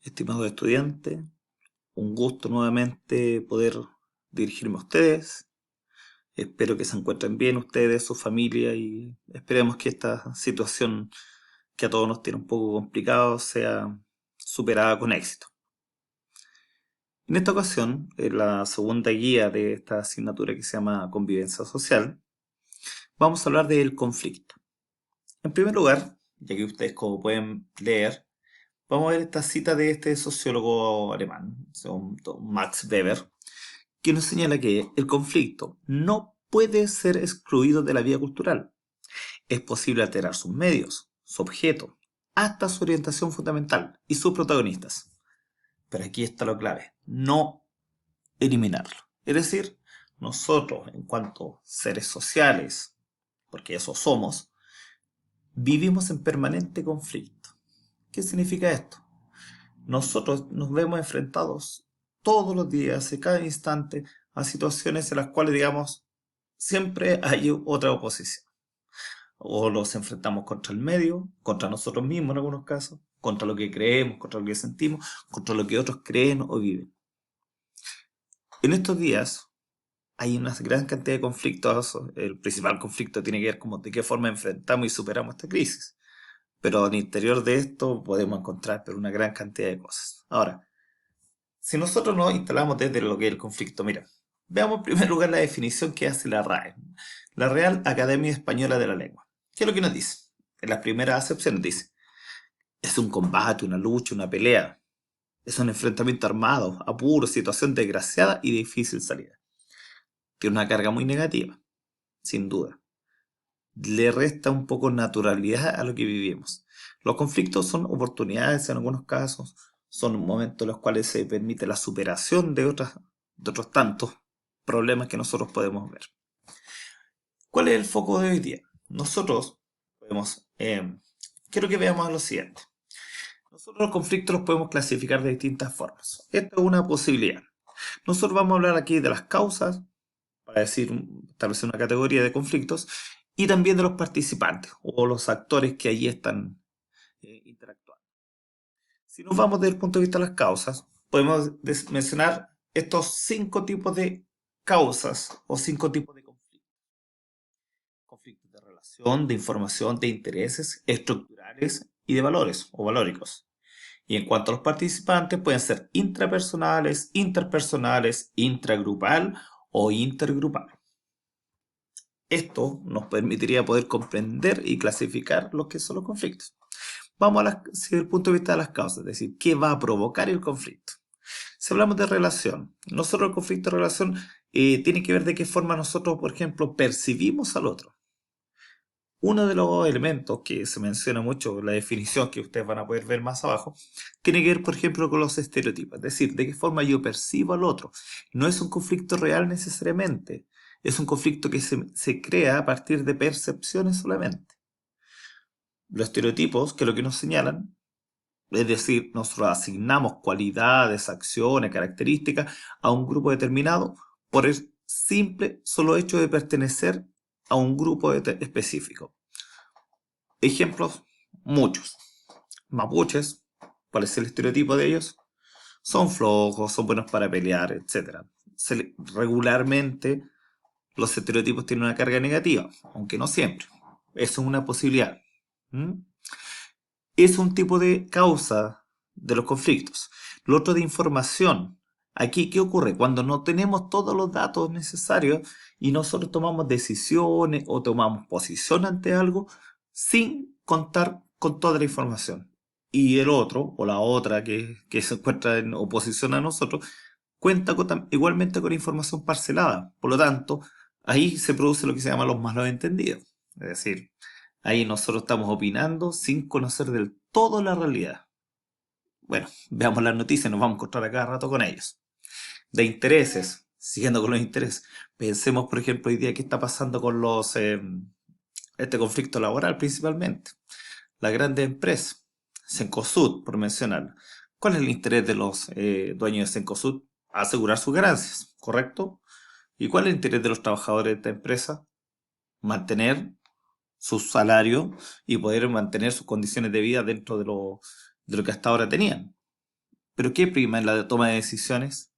Estimados estudiantes, un gusto nuevamente poder dirigirme a ustedes. Espero que se encuentren bien ustedes, su familia y esperemos que esta situación que a todos nos tiene un poco complicado sea superada con éxito. En esta ocasión, en la segunda guía de esta asignatura que se llama Convivencia Social, vamos a hablar del conflicto. En primer lugar, ya que ustedes como pueden leer, vamos a ver esta cita de este sociólogo alemán, Max Weber, que nos señala que el conflicto no puede ser excluido de la vida cultural. Es posible alterar sus medios, su objeto, hasta su orientación fundamental y sus protagonistas. Pero aquí está lo clave, no eliminarlo. Es decir, nosotros, en cuanto seres sociales, porque eso somos, vivimos en permanente conflicto. ¿Qué significa esto? Nosotros nos vemos enfrentados todos los días, en cada instante, a situaciones en las cuales, digamos, siempre hay otra oposición. O nos enfrentamos contra el medio, contra nosotros mismos en algunos casos, contra lo que creemos, contra lo que sentimos, contra lo que otros creen o viven. En estos días hay una gran cantidad de conflictos. El principal conflicto tiene que ver con de qué forma enfrentamos y superamos esta crisis. Pero al interior de esto podemos encontrar una gran cantidad de cosas. Ahora, si nosotros nos instalamos desde lo que es el conflicto, mira, veamos en primer lugar la definición que hace la RAE, la Real Academia Española de la Lengua. ¿Qué es lo que nos dice? En las primeras acepciones dice, es un combate, una lucha, una pelea, es un enfrentamiento armado, apuro, situación desgraciada y difícil salida. Tiene una carga muy negativa, sin duda. Le resta un poco naturalidad a lo que vivimos. Los conflictos son oportunidades en algunos casos, son momentos en los cuales se permite la superación de otros tantos problemas que nosotros podemos ver. ¿Cuál es el foco de hoy día? Nosotros podemos, quiero que veamos lo siguiente. Nosotros los conflictos los podemos clasificar de distintas formas. Esta es una posibilidad. Nosotros vamos a hablar aquí de las causas, para decir, establecer una categoría de conflictos, y también de los participantes o los actores que allí están interactuando. Si nos vamos desde el punto de vista de las causas, podemos mencionar estos 5 tipos de causas o 5 tipos de conflictos. Conflictos de relación, de información, de intereses estructurales y de valores o valóricos. Y en cuanto a los participantes, pueden ser intrapersonales, interpersonales, intragrupal o intergrupal. Esto nos permitiría poder comprender y clasificar lo que son los conflictos. Vamos desde el punto de vista de las causas, es decir, ¿qué va a provocar el conflicto? Si hablamos de relación, nosotros el conflicto de relación tiene que ver de qué forma nosotros, por ejemplo, percibimos al otro. Uno de los elementos que se menciona mucho en la definición que ustedes van a poder ver más abajo, tiene que ver, por ejemplo, con los estereotipos, es decir, de qué forma yo percibo al otro. No es un conflicto real necesariamente, es un conflicto que se crea a partir de percepciones solamente. Los estereotipos, que es lo que nos señalan, es decir, nosotros asignamos cualidades, acciones, características a un grupo determinado por el simple, solo hecho de pertenecer a un grupo específico. Ejemplos, muchos. Mapuches, ¿cuál es el estereotipo de ellos? Son flojos, son buenos para pelear, etc. Regularmente los estereotipos tienen una carga negativa, aunque no siempre. Eso es una posibilidad. ¿Mm? Es un tipo de causa de los conflictos. Lo otro de información. Aquí, ¿qué ocurre? Cuando no tenemos todos los datos necesarios y nosotros tomamos decisiones o tomamos posición ante algo sin contar con toda la información. Y el otro, o la otra que se encuentra en oposición a nosotros, cuenta igualmente con información parcelada. Por lo tanto, ahí se produce lo que se llama los malos entendidos. Es decir, ahí nosotros estamos opinando sin conocer del todo la realidad. Bueno, veamos las noticias, nos vamos a encontrar a cada rato con ellos. De intereses, siguiendo con los intereses, pensemos, por ejemplo, hoy día qué está pasando con este conflicto laboral principalmente. Las grandes empresas, Cencosud, por mencionar. ¿Cuál es el interés de los dueños de Cencosud? Asegurar sus ganancias, ¿correcto? ¿Y cuál es el interés de los trabajadores de esta empresa? Mantener su salario y poder mantener sus condiciones de vida dentro de lo que hasta ahora tenían. ¿Pero qué prima en la toma de decisiones?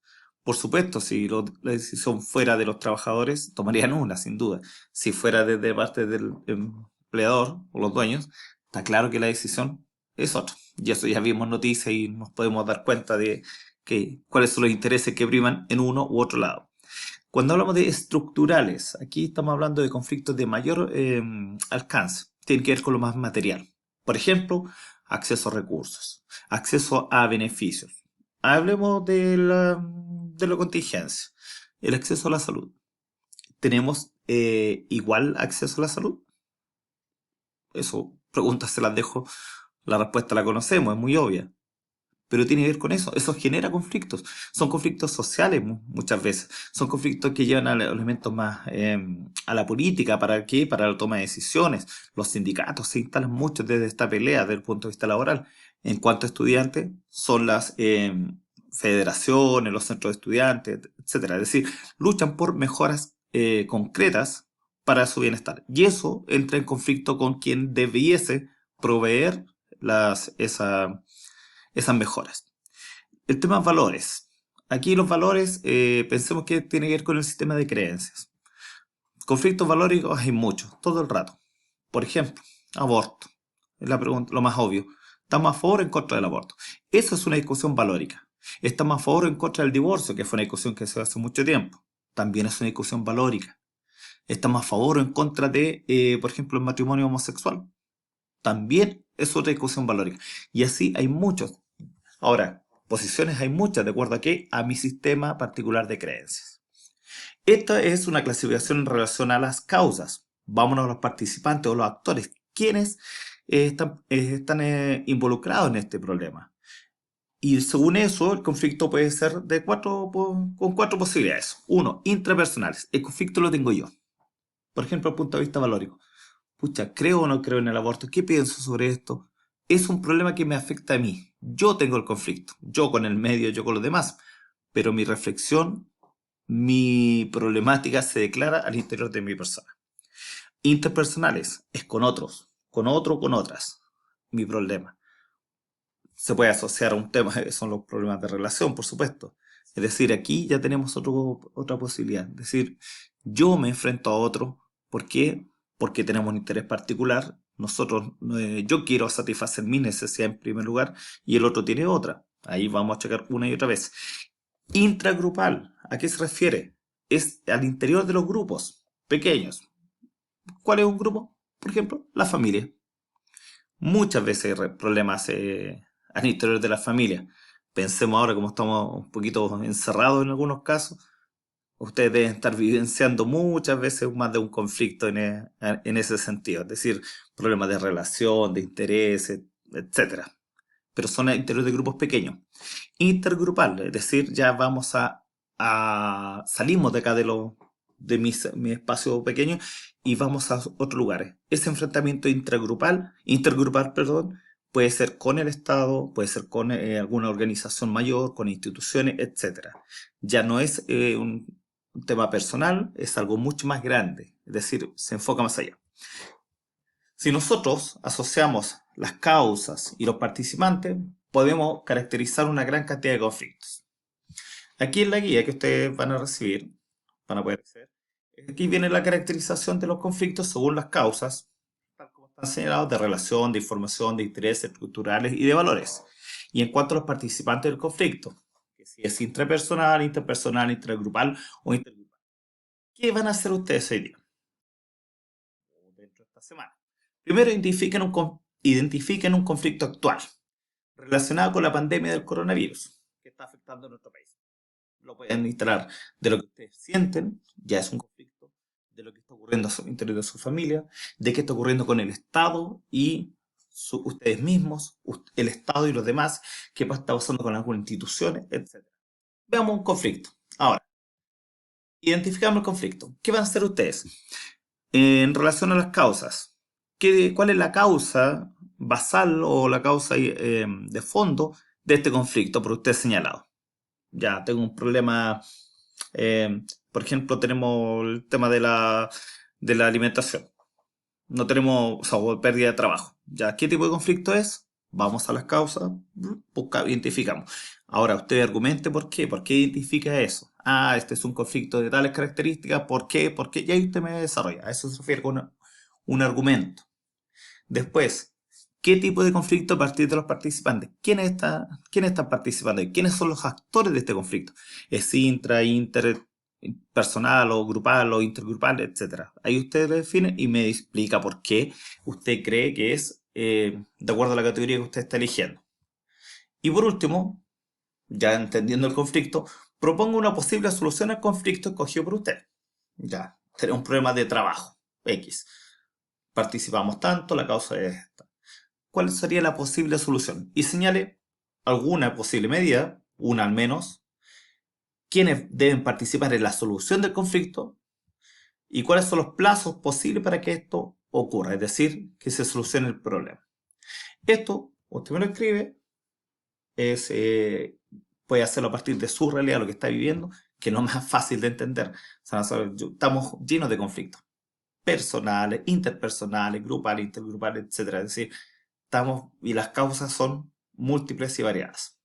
Por supuesto, si la decisión fuera de los trabajadores, tomarían una, sin duda. Si fuera desde parte del empleador o los dueños, está claro que la decisión es otra. Y eso ya vimos noticias y nos podemos dar cuenta de cuáles son los intereses que priman en uno u otro lado. Cuando hablamos de estructurales, aquí estamos hablando de conflictos de mayor alcance. Tienen que ver con lo más material. Por ejemplo, acceso a recursos, acceso a beneficios. Hablemos de la contingencia. El acceso a la salud. ¿Tenemos igual acceso a la salud? Eso, preguntas se las dejo. La respuesta la conocemos, es muy obvia, pero tiene que ver con eso. Eso genera conflictos. Son conflictos sociales muchas veces. Son conflictos que llevan a elementos más a la política. ¿Para qué? Para la toma de decisiones. Los sindicatos se instalan mucho desde esta pelea desde el punto de vista laboral. En cuanto a estudiantes, son las federaciones, los centros de estudiantes, etcétera. Es decir, luchan por mejoras concretas para su bienestar. Y eso entra en conflicto con quien debiese proveer esas mejoras. El tema valores. Aquí los valores, pensemos que tiene que ver con el sistema de creencias. Conflictos valóricos hay muchos, todo el rato. Por ejemplo, aborto. Es la pregunta, lo más obvio. ¿Estamos a favor o en contra del aborto? Eso es una discusión valórica. ¿Estamos a favor o en contra del divorcio? Que fue una discusión que se dio hace mucho tiempo. También es una discusión valórica. ¿Estamos a favor o en contra de, por ejemplo, el matrimonio homosexual? También es otra discusión valórica. Y así hay muchos. Ahora, posiciones hay muchas, ¿de acuerdo a qué? A mi sistema particular de creencias. Esta es una clasificación en relación a las causas. Vámonos a los participantes o los actores. ¿Quiénes están involucrados en este problema? Y según eso, el conflicto puede ser con cuatro posibilidades. Uno, intrapersonales. El conflicto lo tengo yo. Por ejemplo, el punto de vista valórico. Pucha, ¿creo o no creo en el aborto? ¿Qué pienso sobre esto? Es un problema que me afecta a mí. Yo tengo el conflicto, yo con el medio, yo con los demás. Pero mi reflexión, mi problemática se declara al interior de mi persona. Interpersonales es con otros, con otro, con otras. Mi problema. Se puede asociar a un tema que son los problemas de relación, por supuesto. Es decir, aquí ya tenemos otra posibilidad. Es decir, yo me enfrento a otro. ¿Por qué? Porque tenemos un interés particular. Nosotros, yo quiero satisfacer mi necesidad en primer lugar y el otro tiene otra. Ahí vamos a checar una y otra vez. Intragrupal, ¿a qué se refiere? Es al interior de los grupos pequeños. ¿Cuál es un grupo? Por ejemplo, la familia. Muchas veces hay problemas al interior de la familia. Pensemos ahora como estamos un poquito encerrados en algunos casos. Ustedes deben estar vivenciando muchas veces más de un conflicto en ese sentido. Es decir, problemas de relación, de intereses, etcétera. Pero son al interior de grupos pequeños. Intergrupal, es decir, ya vamos salimos de acá mi espacio pequeño y vamos a otros lugares. Ese enfrentamiento intergrupal, perdón, puede ser con el Estado, puede ser con alguna organización mayor, con instituciones, etcétera. Ya no es un tema personal, es algo mucho más grande, es decir, se enfoca más allá. Si nosotros asociamos las causas y los participantes, podemos caracterizar una gran cantidad de conflictos. Aquí en la guía que ustedes van a recibir, van a poder hacer, aquí viene la caracterización de los conflictos según las causas, tal como están señalados, de relación, de información, de intereses estructurales y de valores. Y en cuanto a los participantes del conflicto, que si es intrapersonal, interpersonal, intergrupal o intergrupal. ¿Qué van a hacer ustedes hoy día? O dentro de esta semana. Primero, identifiquen un conflicto actual relacionado con la pandemia del coronavirus que está afectando a nuestro país. Lo pueden instalar de lo que ustedes sienten, ya es un conflicto, de lo que está ocurriendo a su interior de su familia, de qué está ocurriendo con el Estado y ustedes mismos, el Estado y los demás, qué está pasando con algunas instituciones, etc. Veamos un conflicto. Ahora, identificamos el conflicto. ¿Qué van a hacer ustedes? En relación a las causas, ¿cuál es la causa basal o la causa de fondo de este conflicto por usted señalado? Ya tengo un problema, por ejemplo, tenemos el tema de la alimentación. No tenemos, o sea, o pérdida de trabajo. Ya, ¿qué tipo de conflicto es? Vamos a las causas, identificamos. Ahora usted argumente por qué identifica eso. Ah, este es un conflicto de tales características, ¿por qué? Y ahí usted me desarrolla. A eso se refiere con un argumento. Después, ¿qué tipo de conflicto a partir de los participantes? ¿Quiénes están participando y quiénes son los actores de este conflicto? ¿Es interpersonal o grupal o intergrupal, etcétera? Ahí usted lo define y me explica por qué usted cree que es de acuerdo a la categoría que usted está eligiendo. Y por último, ya entendiendo el conflicto, proponga una posible solución al conflicto escogido por usted. Ya, tenemos un problema de trabajo, X. Participamos tanto, la causa es esta. ¿Cuál sería la posible solución? Y señale alguna posible medida, una al menos, quiénes deben participar en la solución del conflicto y cuáles son los plazos posibles para que esto ocurra, es decir, que se solucione el problema. Esto, usted me lo escribe, es, puede hacerlo a partir de su realidad, lo que está viviendo, que es lo más fácil de entender. O sea, estamos llenos de conflictos personales, interpersonales, grupales, intergrupales, etcétera. Es decir, y las causas son múltiples y variadas.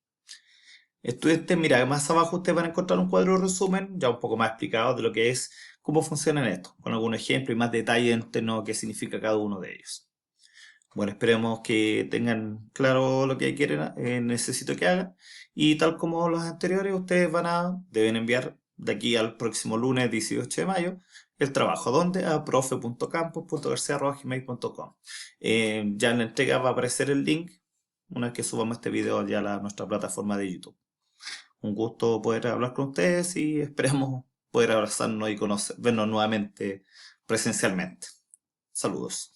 Estudiantes, mira, más abajo ustedes van a encontrar un cuadro de resumen, ya un poco más explicado de lo que es, cómo funcionan esto, con algún ejemplo y más detalle en torno a qué significa cada uno de ellos. Bueno, esperemos que tengan claro lo que quieren, necesito que hagan. Y tal como los anteriores, ustedes deben enviar de aquí al próximo lunes 18 de mayo el trabajo. ¿Dónde? A profe.campos.garcia.gmail.com. Ya en la entrega va a aparecer el link una vez que subamos este video ya a nuestra plataforma de YouTube. Un gusto poder hablar con ustedes y esperemos poder abrazarnos y vernos nuevamente presencialmente. Saludos.